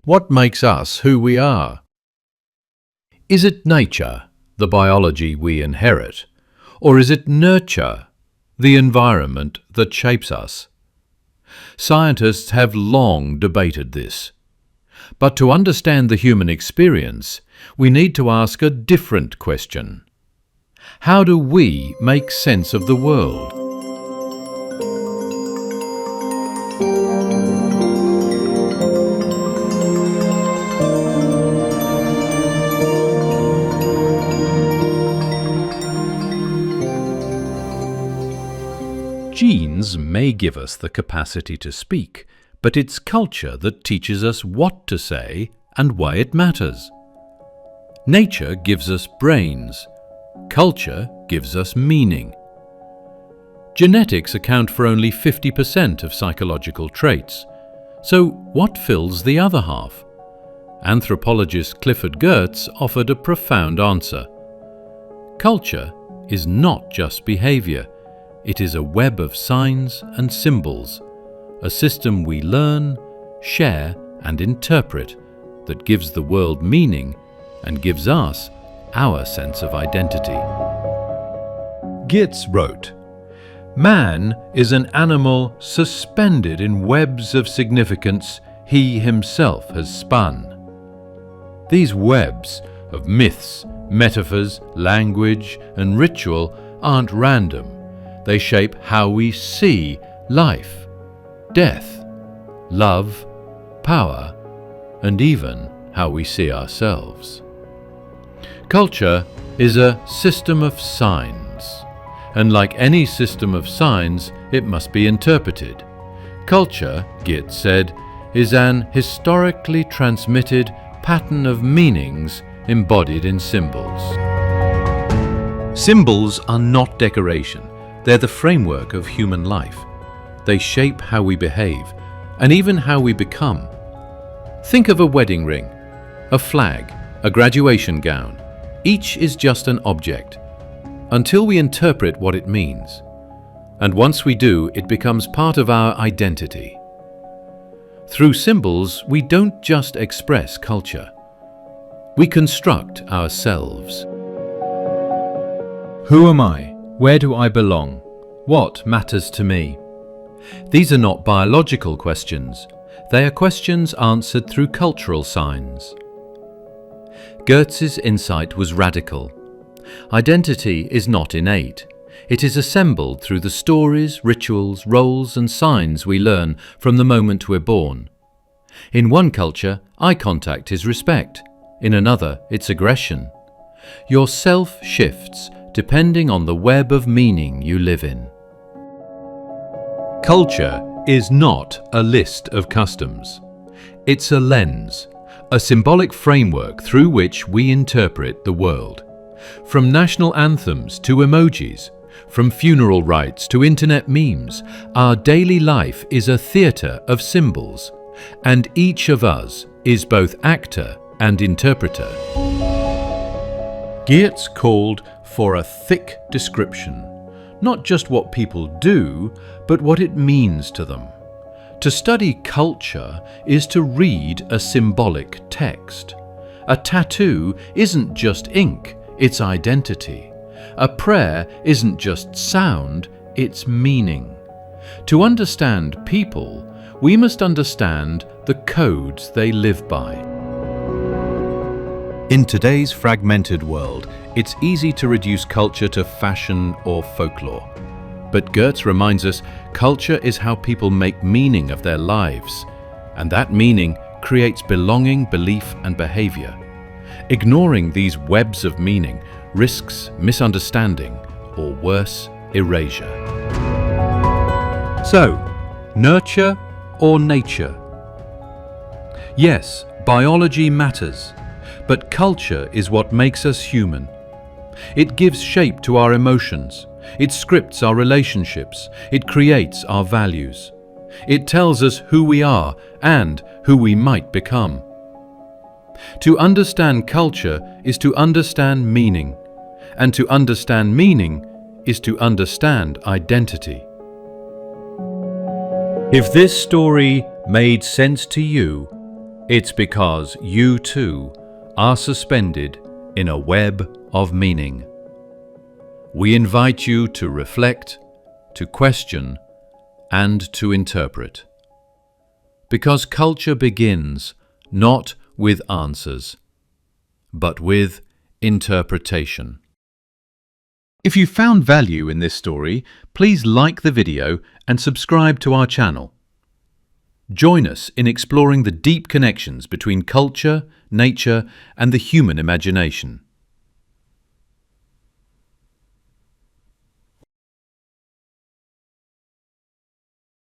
What makes us who we are? Is it nature, the biology we inherit, or is it nurture, the environment that shapes us? Scientists have long debated this. But to understand the human experience, we need to ask a different question. How do we make sense of the world? Genes may give us the capacity to speak, but it's culture that teaches us what to say and why it matters. Nature gives us brains. Culture gives us meaning. Genetics account for only 50% of psychological traits. So what fills the other half? Anthropologist Clifford Geertz offered a profound answer. Culture is not just behavior. It is a web of signs and symbols, a system we learn, share, and interpret that gives the world meaning and gives us our sense of identity. Geertz wrote, "Man is an animal suspended in webs of significance he himself has spun. These webs of myths, metaphors, language, and ritual aren't random. They shape how we see life, death, love, power, and even how we see ourselves. Culture is a system of signs, and like any system of signs, it must be interpreted. Culture, Geertz said, is an historically transmitted pattern of meanings embodied in symbols. Symbols are not decoration. They're the framework of human life. They shape how we behave, and even how we become. Think of a wedding ring, a flag, a graduation gown. Each is just an object, until we interpret what it means. And once we do, it becomes part of our identity. Through symbols, we don't just express culture. We construct ourselves. Who am I? Where do I belong? What matters to me? These are not biological questions. They are questions answered through cultural signs. Geertz's insight was radical. Identity is not innate. It is assembled through the stories, rituals, roles, and signs we learn from the moment we're born. In one culture, eye contact is respect. In another, it's aggression. Your self shifts depending on the web of meaning you live in. Culture is not a list of customs. It's a lens, a symbolic framework through which we interpret the world. From national anthems to emojis, from funeral rites to internet memes, our daily life is a theatre of symbols, and each of us is both actor and interpreter. Geertz called for a thick description, not just what people do, but what it means to them. To study culture is to read a symbolic text. A tattoo isn't just ink, it's identity. A prayer isn't just sound, it's meaning. To understand people, we must understand the codes they live by. In today's fragmented world, it's easy to reduce culture to fashion or folklore. But Geertz reminds us culture is how people make meaning of their lives, and that meaning creates belonging, belief, and behavior. Ignoring these webs of meaning risks misunderstanding, or worse, erasure. So, nurture or nature? Yes, biology matters, but culture is what makes us human. It gives shape to our emotions. It scripts our relationships. It creates our values. It tells us who we are and who we might become. To understand culture is to understand meaning, and to understand meaning is to understand identity. If this story made sense to you, It's because you too are suspended in a web of meaning. We invite you to reflect, to question, and to interpret. Because culture begins not with answers, but with interpretation. If you found value in this story, please like the video and subscribe to our channel. Join us in exploring the deep connections between culture, nature, and the human imagination.